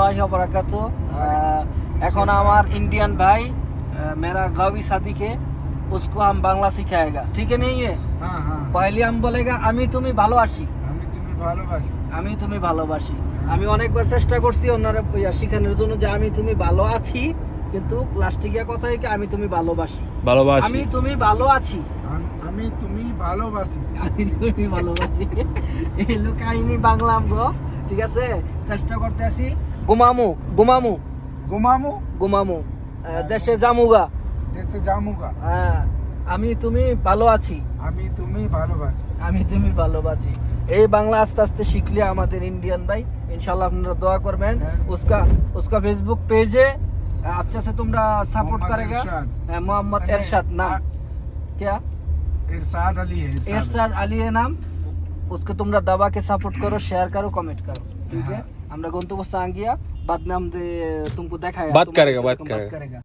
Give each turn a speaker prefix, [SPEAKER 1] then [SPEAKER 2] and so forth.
[SPEAKER 1] रहमतुल्लाहि व बरकातुहू। এখন আমার इंडियन भाई मेरा गावी शादी के उसको हम बांग्ला सिखाएगा, ठीक है नहीं है?
[SPEAKER 2] हाँ हाँ
[SPEAKER 1] पहले हम बोलेगा আমি তুমি ভালোবাসি,
[SPEAKER 2] আমি তুমি ভালোবাসি।
[SPEAKER 1] আমি তুমি ভালোবাসি। আমি অনেকবার চেষ্টা করছি ওনারা শেখানোর জন্য যে আমি তুমি ভালো আছি, কিন্তু লাস্টে গিয়ে কথা হয় কি আমি তুমি ভালোবাসি, আমি তুমি ভালো আছি,
[SPEAKER 2] আমি তুমি ভালোবাসি।
[SPEAKER 1] আমি তুমি ভালোবাসি। এই হলো কাহিনী বাংলা আমগো, ঠিক আছে? চেষ্টা করতে আছি। গুমামু গুমামু
[SPEAKER 2] ঘুমামু
[SPEAKER 1] গুমামু দেশে জামুগা,
[SPEAKER 2] দেশে জামুগা।
[SPEAKER 1] হ্যাঁ, আমি তুমি ভালো আছি,
[SPEAKER 2] আমি তুমি ভালোবাসি।
[SPEAKER 1] আমি তুমি ভালোবাসি। এই বাংলা আস্তে আস্তে শিখলে আমাদের इंडियन भाई इंशाल्लाह আপনারা দোয়া করবেন। उसका फेसबुक पेज है, अच्छे से तुमरा सपोर्ट करेगा। मोहम्मद इरशाद नाम क्या?
[SPEAKER 2] इरशाद अली है।
[SPEAKER 1] इरशाद अली है नाम। उसको तुमरा दबा के सपोर्ट करो, शेयर करो, कमेंट करो, ठीक है? আমরা গন্তব্যস্থ आ गया, बाद में हम तुमको दिखाएगा,
[SPEAKER 3] बात करेगा।